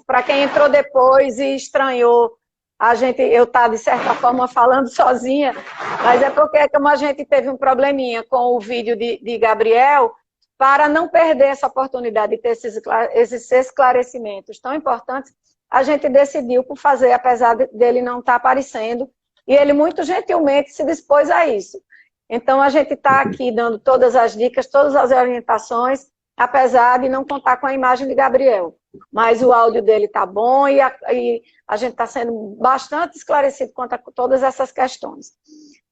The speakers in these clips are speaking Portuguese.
para quem entrou depois e estranhou, eu tá de certa forma falando sozinha, mas é porque como a gente teve um probleminha com o vídeo de Gabriel, para não perder essa oportunidade de ter esses esclarecimentos tão importantes, a gente decidiu por fazer, apesar dele não estar aparecendo, e ele muito gentilmente se dispôs a isso. Então, a gente está aqui dando todas as dicas, todas as orientações, apesar de não contar com a imagem de Gabriel. Mas o áudio dele está bom e a gente está sendo bastante esclarecido quanto a todas essas questões.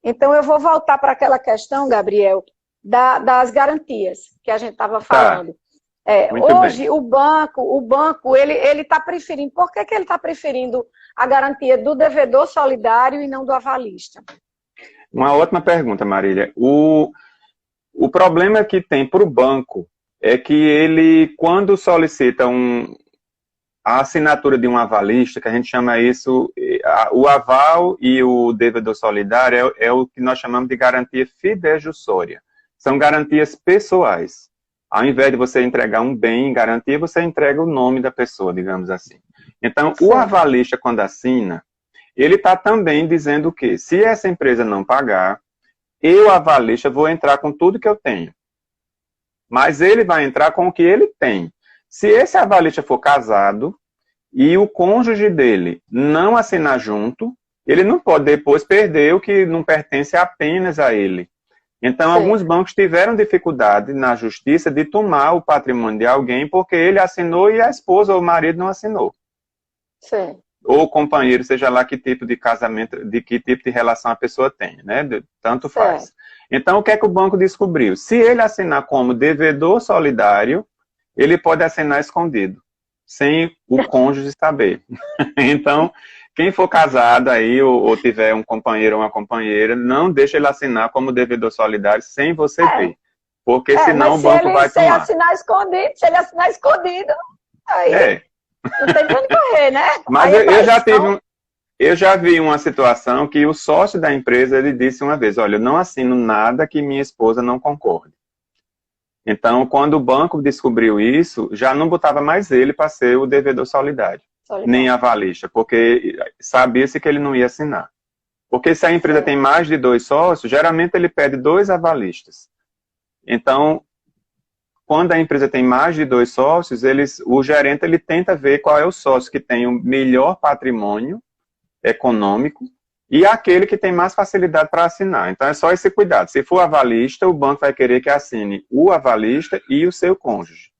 Então, eu vou voltar para aquela questão, Gabriel, das garantias que a gente estava falando. Hoje, o banco ele está preferindo... Por que ele está preferindo a garantia do devedor solidário e não do avalista? Uma ótima pergunta, Marília. O problema que tem para o banco é que ele, quando solicita a assinatura de um avalista, que a gente chama isso, o aval e o devedor solidário é o que nós chamamos de garantia fidejussória. São garantias pessoais. Ao invés de você entregar um bem em garantia, você entrega o nome da pessoa, digamos assim. Então, o avalista, quando assina, ele está também dizendo que, se essa empresa não pagar, eu, avalista, vou entrar com tudo que eu tenho. Mas ele vai entrar com o que ele tem. Se esse avalista for casado e o cônjuge dele não assinar junto, ele não pode depois perder o que não pertence apenas a ele. Então, alguns bancos tiveram dificuldade na justiça de tomar o patrimônio de alguém porque ele assinou e a esposa ou o marido não assinou. Sim. Ou o companheiro, seja lá que tipo de casamento, de que tipo de relação a pessoa tem, né? Tanto faz. Então, o que é que o banco descobriu? Se ele assinar como devedor solidário, ele pode assinar escondido, sem o cônjuge saber. Então, quem for casado aí, ou tiver um companheiro ou uma companheira, não deixe ele assinar como devedor solidário sem você ver. Porque senão o banco vai tomar. Se ele assinar escondido, aí não tem pra onde correr, né? Mas eu já vi uma situação que o sócio da empresa, ele disse uma vez, olha, eu não assino nada que minha esposa não concorde. Então, quando o banco descobriu isso, já não botava mais ele para ser o devedor solidário. Nem avalista, porque sabia-se que ele não ia assinar. Porque se a empresa tem mais de 2 sócios, geralmente ele pede 2 avalistas. Então, quando a empresa tem mais de 2 sócios, o gerente ele tenta ver qual é o sócio que tem o melhor patrimônio econômico e aquele que tem mais facilidade para assinar. Então, é só esse cuidado. Se for avalista, o banco vai querer que assine o avalista e o seu cônjuge.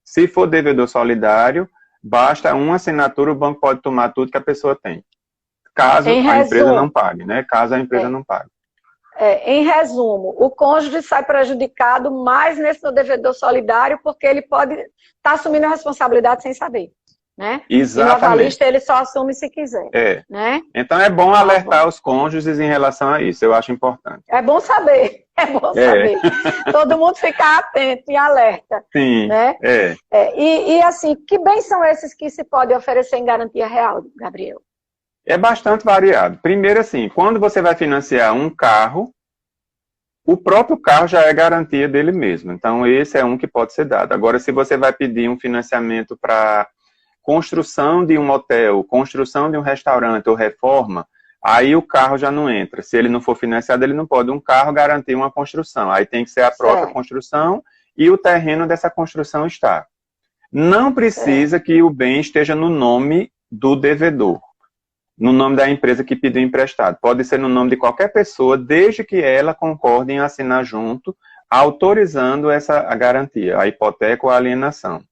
Se for devedor solidário, basta uma assinatura, o banco pode tomar tudo que a pessoa tem. Caso a empresa não pague, né? Caso a empresa não pague. Em resumo, o cônjuge sai prejudicado mais nesse do devedor solidário porque ele pode estar assumindo a responsabilidade sem saber, né? Exatamente. E no avalista ele só assume se quiser. Né? Então é bom alertar os cônjuges em relação a isso, eu acho importante. É bom saber, saber. Todo mundo ficar atento e alerta. Sim, né? E assim, que bens são esses que se pode oferecer em garantia real, Gabriel? É bastante variado. Primeiro, assim, quando você vai financiar um carro, o próprio carro já é garantia dele mesmo. Então, esse é um que pode ser dado. Agora, se você vai pedir um financiamento para construção de um hotel, construção de um restaurante ou reforma, aí o carro já não entra. Se ele não for financiado, ele não pode. Um carro garantir uma construção. Aí tem que ser a própria construção e o terreno dessa construção está. Não precisa que o bem esteja no nome do devedor, no nome da empresa que pediu emprestado. Pode ser no nome de qualquer pessoa, desde que ela concorde em assinar junto, autorizando a garantia, a hipoteca ou a alienação.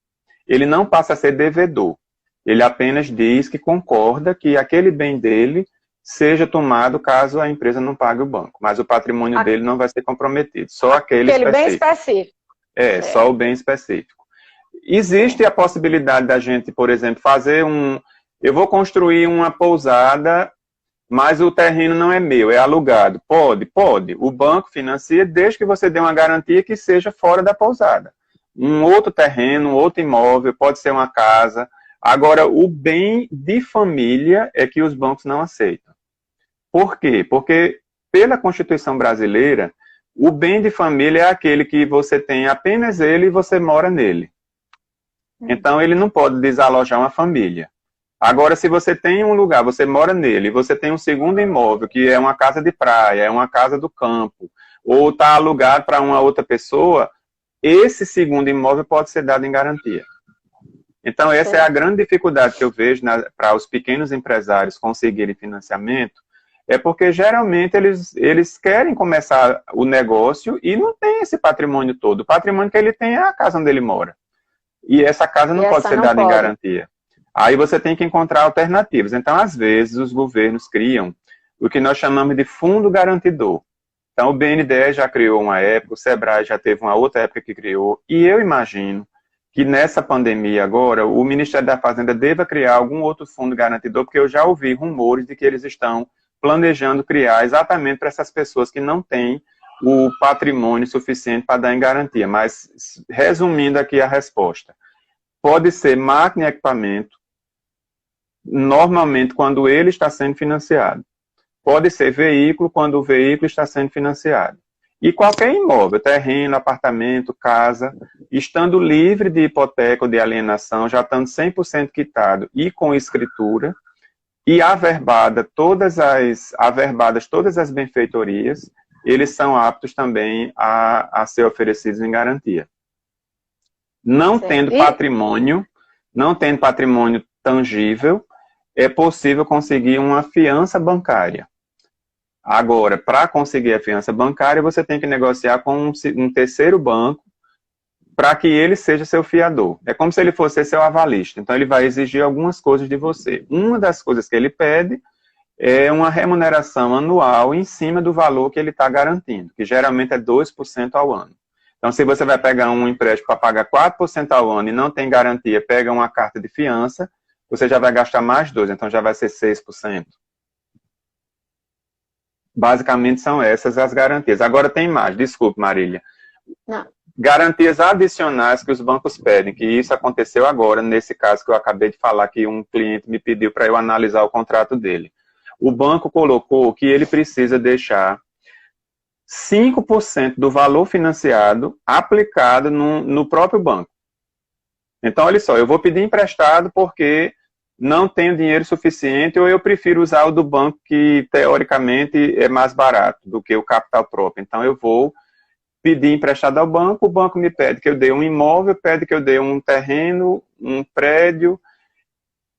Ele não passa a ser devedor. Ele apenas diz que concorda que aquele bem dele seja tomado caso a empresa não pague o banco. Mas o patrimônio dele não vai ser comprometido. Só aquele bem específico. Só o bem específico. Existe a possibilidade da gente, por exemplo, fazer eu vou construir uma pousada, mas o terreno não é meu, é alugado. Pode. O banco financia desde que você dê uma garantia que seja fora da pousada. Um outro terreno, um outro imóvel, pode ser uma casa. Agora, o bem de família é que os bancos não aceitam. Por quê? Porque, pela Constituição brasileira, o bem de família é aquele que você tem apenas ele e você mora nele. Então, ele não pode desalojar uma família. Agora, se você tem um lugar, você mora nele, você tem um segundo imóvel, que é uma casa de praia, é uma casa do campo, ou está alugado para uma outra pessoa, esse segundo imóvel pode ser dado em garantia. Então, essa é a grande dificuldade que eu vejo para os pequenos empresários conseguirem financiamento, é porque geralmente eles querem começar o negócio e não tem esse patrimônio todo. O patrimônio que ele tem é a casa onde ele mora. E essa casa não pode ser dada em garantia. Aí você tem que encontrar alternativas. Então, às vezes, os governos criam o que nós chamamos de fundo garantidor. Então, o BNDES já criou uma época, o Sebrae já teve uma outra época que criou, e eu imagino que nessa pandemia agora, o Ministério da Fazenda deva criar algum outro fundo garantidor, porque eu já ouvi rumores de que eles estão planejando criar exatamente para essas pessoas que não têm o patrimônio suficiente para dar em garantia. Mas, resumindo aqui a resposta, pode ser máquina e equipamento, normalmente quando ele está sendo financiado. Pode ser veículo, quando o veículo está sendo financiado. E qualquer imóvel, terreno, apartamento, casa, estando livre de hipoteca ou de alienação, já estando 100% quitado e com escritura, e averbadas todas as benfeitorias, eles são aptos também a ser oferecidos em garantia. Não tendo patrimônio tangível, é possível conseguir uma fiança bancária. Agora, para conseguir a fiança bancária, você tem que negociar com um terceiro banco para que ele seja seu fiador. É como se ele fosse seu avalista. Então, ele vai exigir algumas coisas de você. Uma das coisas que ele pede é uma remuneração anual em cima do valor que ele está garantindo, que geralmente é 2% ao ano. Então, se você vai pegar um empréstimo para pagar 4% ao ano e não tem garantia, pega uma carta de fiança, você já vai gastar mais 2%, então já vai ser 6%. Basicamente são essas as garantias. Agora tem mais, desculpe, Marília. Não. Garantias adicionais que os bancos pedem, que isso aconteceu agora, nesse caso que eu acabei de falar, que um cliente me pediu para eu analisar o contrato dele. O banco colocou que ele precisa deixar 5% do valor financiado aplicado no próprio banco. Então, olha só, eu vou pedir emprestado porque não tenho dinheiro suficiente ou eu prefiro usar o do banco que, teoricamente, é mais barato do que o capital próprio. Então, eu vou pedir emprestado ao banco, o banco me pede que eu dê um imóvel, pede que eu dê um terreno, um prédio,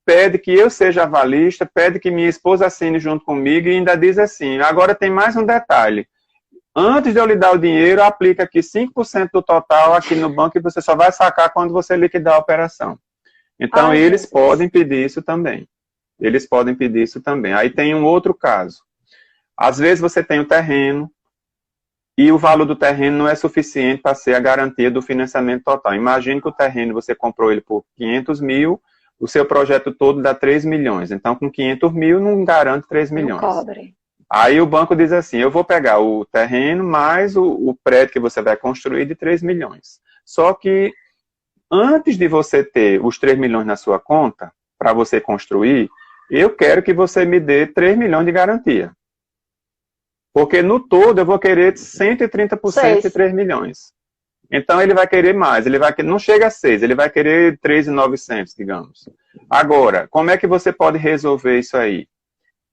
pede que eu seja avalista, pede que minha esposa assine junto comigo e ainda diz assim, agora tem mais um detalhe. Antes de eu lhe dar o dinheiro, aplica aqui 5% do total aqui no banco e você só vai sacar quando você liquidar a operação. Então, eles podem pedir isso também. Eles podem pedir isso também. Aí tem um outro caso. Às vezes você tem o terreno e o valor do terreno não é suficiente para ser a garantia do financiamento total. Imagine que o terreno você comprou ele por 500 mil, o seu projeto todo dá 3 milhões. Então, com 500 mil não garante 3 milhões. Não cobre. Aí o banco diz assim, eu vou pegar o terreno mais o prédio que você vai construir de 3 milhões. Só que antes de você ter os 3 milhões na sua conta, para você construir, eu quero que você me dê 3 milhões de garantia. Porque no todo eu vou querer 130% de 3 milhões. Então ele vai querer mais, não chega a 6, ele vai querer 3.900, digamos. Agora, como é que você pode resolver isso aí?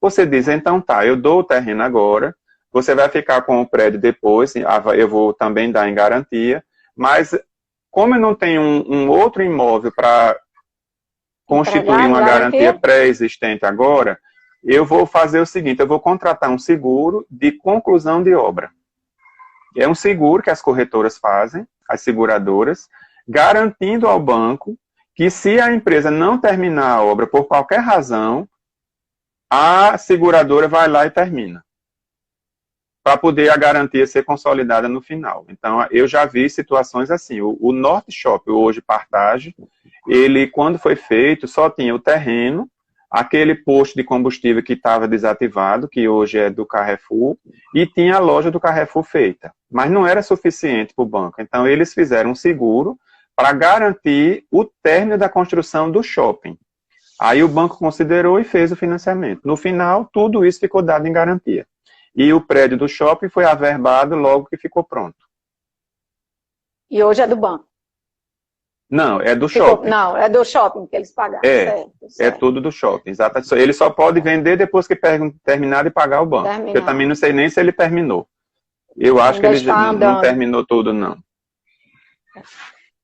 Você diz, então tá, eu dou o terreno agora, você vai ficar com o prédio depois, eu vou também dar em garantia, mas como eu não tenho um outro imóvel para constituir uma garantia pré-existente agora, eu vou fazer o seguinte, eu vou contratar um seguro de conclusão de obra. É um seguro que as corretoras fazem, as seguradoras, garantindo ao banco que se a empresa não terminar a obra por qualquer razão, a seguradora vai lá e termina. Para poder a garantia ser consolidada no final. Então, eu já vi situações assim. O Norte Shopping, hoje Partage, ele, quando foi feito, só tinha o terreno, aquele posto de combustível que estava desativado, que hoje é do Carrefour, e tinha a loja do Carrefour feita. Mas não era suficiente para o banco. Então, eles fizeram um seguro para garantir o término da construção do shopping. Aí o banco considerou e fez o financiamento. No final, tudo isso ficou dado em garantia. E o prédio do shopping foi averbado logo que ficou pronto. E hoje é do banco? Não, é do shopping. Não, é do shopping que eles pagaram. Certo, É certo. tudo do shopping, exato. Ele só pode vender depois que terminar de pagar o banco. Eu também não sei nem se ele terminou. Eu acho que ele não terminou tudo, não.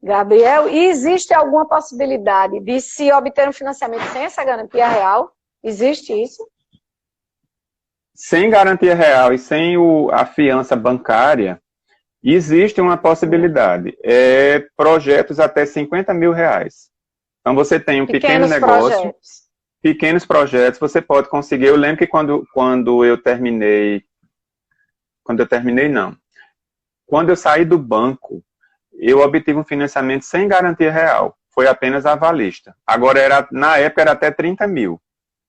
Gabriel, e existe alguma possibilidade de se obter um financiamento sem essa garantia real? Existe isso? Sem garantia real e sem a fiança bancária, existe uma possibilidade. Projetos até 50 mil reais. Então, você tem um pequeno negócio, pequenos projetos, você pode conseguir. Eu lembro que quando eu saí do banco, eu obtive um financiamento sem garantia real. Foi apenas avalista. Agora, na época, era até 30 mil.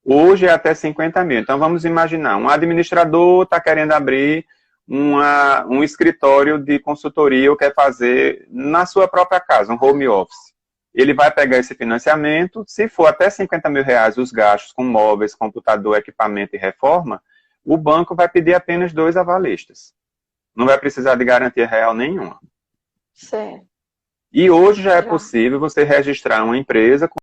Hoje é até 50 mil. Então, vamos imaginar, um administrador está querendo abrir um escritório de consultoria ou quer fazer na sua própria casa, um home office. Ele vai pegar esse financiamento, se for até 50 mil reais os gastos com móveis, computador, equipamento e reforma, o banco vai pedir apenas 2 avalistas. Não vai precisar de garantia real nenhuma. Certo. E hoje já é possível você registrar uma empresa com